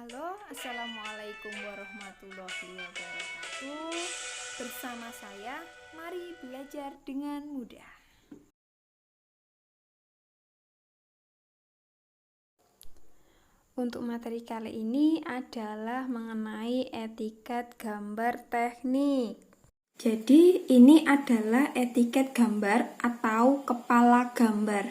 Halo, assalamualaikum warahmatullahi wabarakatuh. Bersama saya, mari belajar dengan mudah. Untuk materi kali ini adalah mengenai etiket gambar teknik. Jadi, ini adalah etiket gambar atau kepala gambar.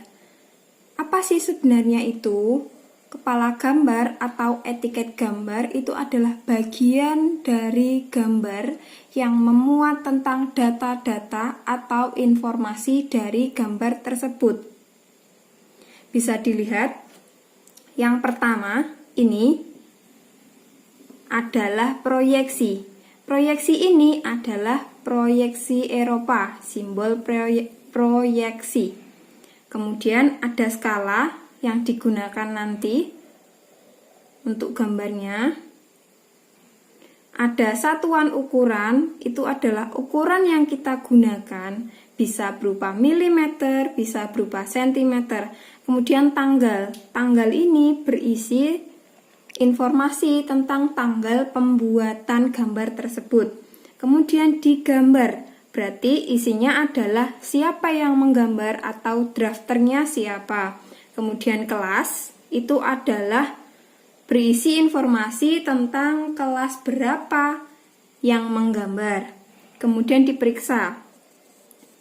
Apa sih sebenarnya itu? Kepala gambar atau etiket gambar itu adalah bagian dari gambar yang memuat tentang data-data atau informasi dari gambar tersebut. Bisa dilihat, yang pertama ini adalah proyeksi. Proyeksi ini adalah proyeksi Eropa, simbol proyeksi. Kemudian ada skala yang digunakan nanti untuk gambarnya. Ada satuan ukuran, itu adalah ukuran yang kita gunakan, bisa berupa milimeter, bisa berupa sentimeter. Kemudian tanggal ini berisi informasi tentang tanggal pembuatan gambar tersebut. Kemudian digambar, berarti isinya adalah siapa yang menggambar atau drafternya siapa. Kemudian kelas itu adalah berisi informasi tentang kelas berapa yang menggambar. Kemudian diperiksa,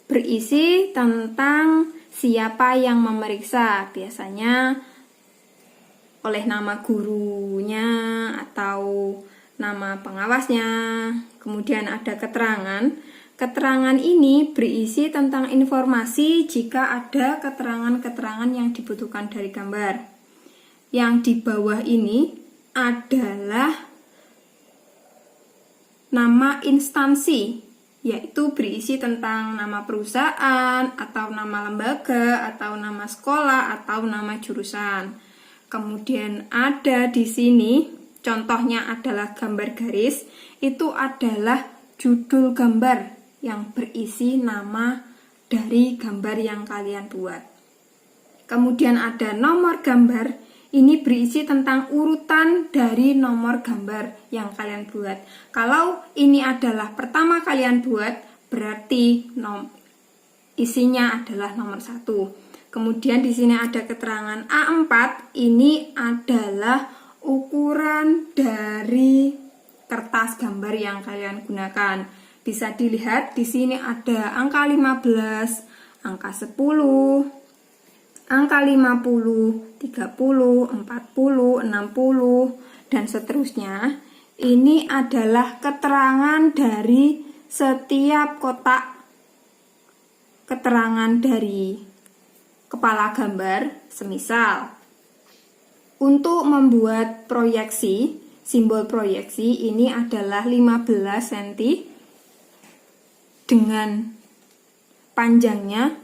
berisi tentang siapa yang memeriksa, biasanya oleh nama gurunya atau nama pengawasnya. Kemudian ada keterangan. Keterangan ini berisi tentang informasi jika ada keterangan-keterangan yang dibutuhkan dari gambar. Yang di bawah ini adalah nama instansi, yaitu berisi tentang nama perusahaan, atau nama lembaga, atau nama sekolah, atau nama jurusan. Kemudian ada di sini, contohnya adalah gambar garis, itu adalah judul gambar yang berisi nama dari gambar yang kalian buat. Kemudian ada nomor gambar, ini berisi tentang urutan dari nomor gambar yang kalian buat. Kalau ini adalah pertama kalian buat, berarti isinya adalah nomor 1. Kemudian di sini ada keterangan A4, ini adalah ukuran dari kertas gambar yang kalian gunakan. Bisa dilihat di sini ada angka 15, angka 10, angka 50, 30, 40, 60, dan seterusnya. Ini adalah keterangan dari setiap kotak keterangan dari kepala gambar. Semisal, untuk membuat proyeksi, simbol proyeksi ini adalah 15 cm dengan panjangnya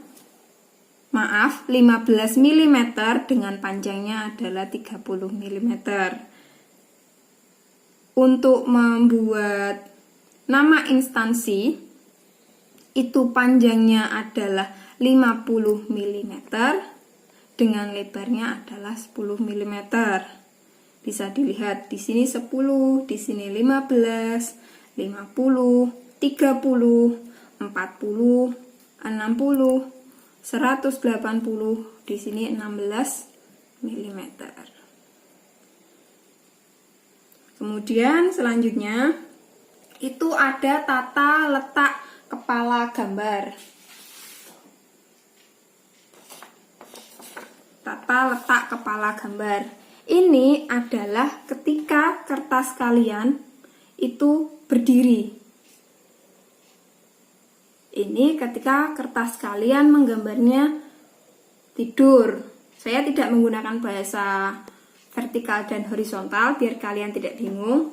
15 mm dengan panjangnya adalah 30 mm. Untuk membuat nama instansi, itu panjangnya adalah 50 mm dengan lebarnya adalah 10 mm. Bisa dilihat di sini 10, di sini 15, 50, 30, 40, 60, 180, di sini 16 mm. Kemudian selanjutnya itu ada tata letak kepala gambar. Tata letak kepala gambar. Ini adalah ketika kertas kalian itu berdiri. Ini ketika kertas kalian menggambarnya tidur. Saya tidak menggunakan bahasa vertikal dan horizontal biar kalian tidak bingung.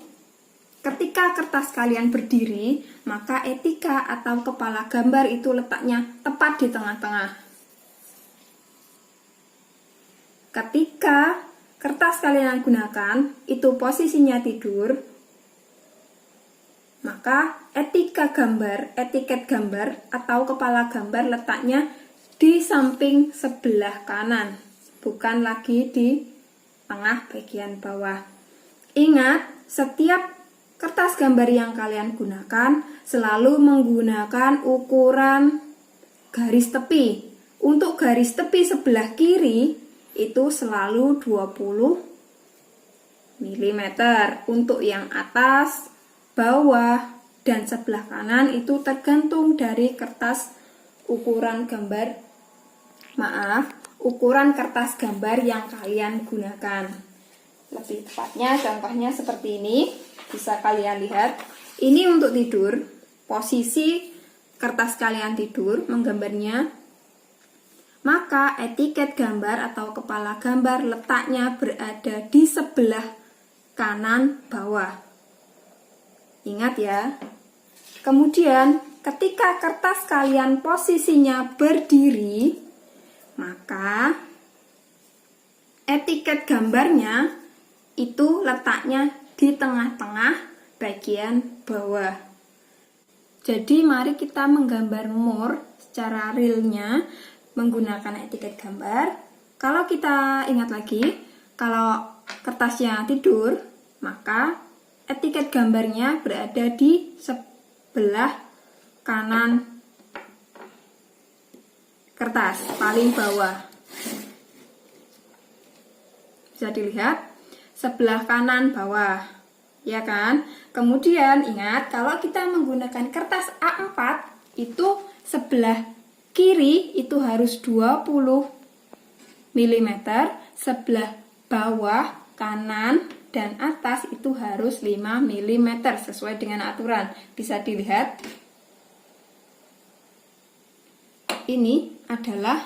Ketika kertas kalian berdiri, maka etika atau kepala gambar itu letaknya tepat di tengah-tengah. Ketika kertas kalian gunakan itu posisinya tidur, maka etiket gambar atau kepala gambar letaknya di samping sebelah kanan, bukan lagi di tengah bagian bawah. Ingat, setiap kertas gambar yang kalian gunakan selalu menggunakan ukuran garis tepi. Untuk garis tepi sebelah kiri itu selalu 20 mm. Untuk yang atas, bawah, dan sebelah kanan itu tergantung dari ukuran kertas gambar yang kalian gunakan. Lebih tepatnya contohnya seperti ini, bisa kalian lihat. Ini untuk tidur, posisi kertas kalian tidur menggambarnya. Maka etiket gambar atau kepala gambar letaknya berada di sebelah kanan bawah. Ingat ya. Kemudian ketika kertas kalian posisinya berdiri, maka etiket gambarnya itu letaknya di tengah-tengah bagian bawah. Jadi mari kita menggambar more secara realnya menggunakan etiket gambar. Kalau kita ingat lagi, kalau kertasnya tidur, maka etiket gambarnya berada di sebelah kanan kertas, paling bawah. Bisa dilihat, sebelah kanan bawah, ya kan? Kemudian ingat, kalau kita menggunakan kertas A4, itu sebelah kiri itu harus 20 mm, sebelah bawah, kanan, dan atas itu harus 5 mm sesuai dengan aturan. Bisa dilihat, ini adalah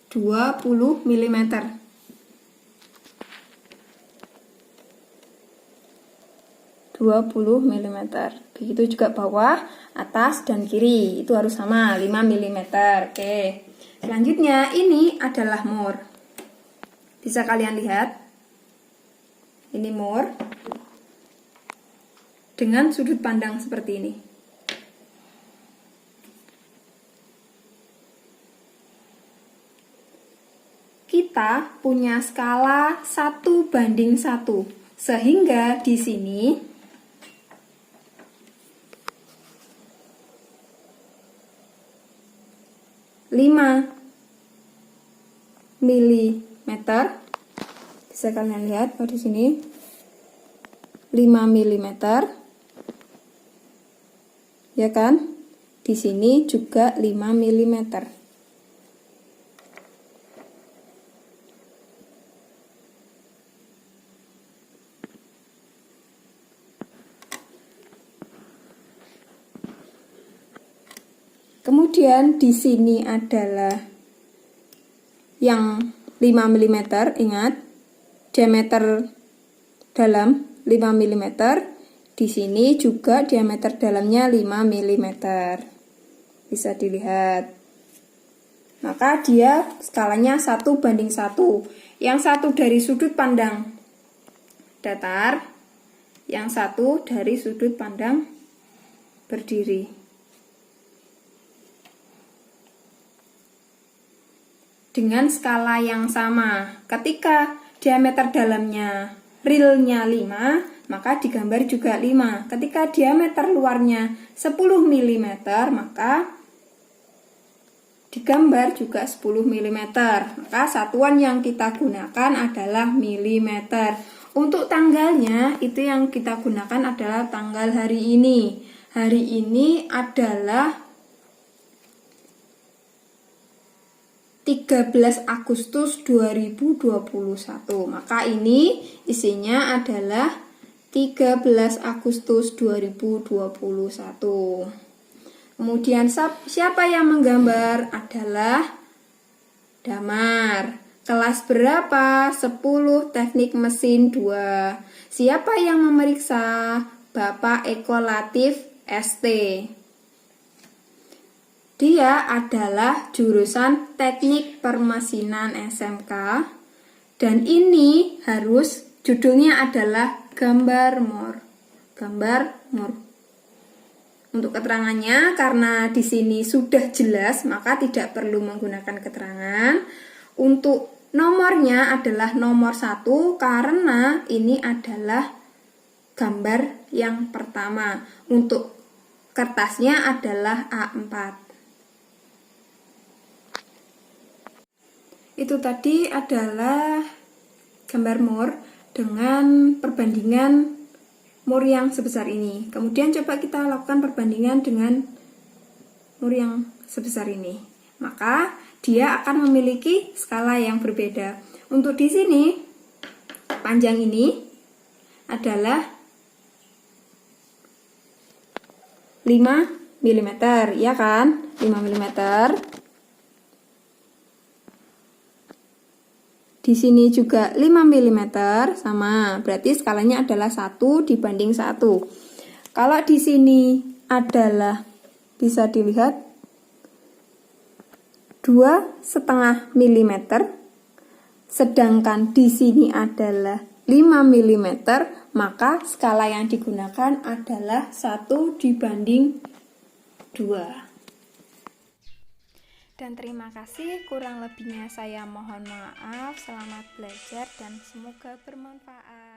20 mm. Begitu juga bawah, atas, dan kiri itu harus sama 5 mm. Oke. Selanjutnya ini adalah more. Bisa kalian lihat, ini more dengan sudut pandang seperti ini. Kita punya skala 1:1, sehingga di sini mm. Bisa kalian lihat di sini 5 mm. Ya kan? Di sini juga 5 mm. Kemudian di sini adalah yang 5 mm, ingat, diameter dalam 5 mm. Di sini juga diameter dalamnya 5 mm. Bisa dilihat. Maka dia skalanya 1:1. Yang satu dari sudut pandang datar, yang satu dari sudut pandang berdiri. Dengan skala yang sama. Ketika diameter dalamnya realnya 5, maka digambar juga 5. Ketika diameter luarnya 10 mm, maka digambar juga 10 mm. Maka satuan yang kita gunakan adalah milimeter. Untuk tanggalnya, itu yang kita gunakan adalah tanggal hari ini. Hari ini adalah 13 Agustus 2021. Maka ini isinya adalah 13 Agustus 2021. Kemudian siapa yang menggambar adalah Damar. Kelas berapa? 10 Teknik Mesin 2. Siapa yang memeriksa? Bapak Eko Latif ST. Dia adalah jurusan Teknik Permesinan SMK, dan ini harus judulnya adalah gambar more. Gambar more. Untuk keterangannya, karena di sini sudah jelas, maka tidak perlu menggunakan keterangan. Untuk Nomornya adalah nomor 1 karena ini adalah gambar yang pertama. Untuk kertasnya adalah A4. Itu tadi adalah gambar mur dengan perbandingan mur yang sebesar ini. Kemudian coba kita lakukan perbandingan dengan mur yang sebesar ini. Maka dia akan memiliki skala yang berbeda. Untuk di sini, panjang ini adalah 5 mm, ya kan? 5 mm. Di sini juga 5 mm, sama. Berarti skalanya adalah 1 dibanding 1. Kalau di sini adalah, bisa dilihat, 2,5 mm, sedangkan di sini adalah 5 mm, maka skala yang digunakan adalah 1 dibanding 2. Dan terima kasih, kurang lebihnya saya mohon maaf. Selamat belajar dan semoga bermanfaat.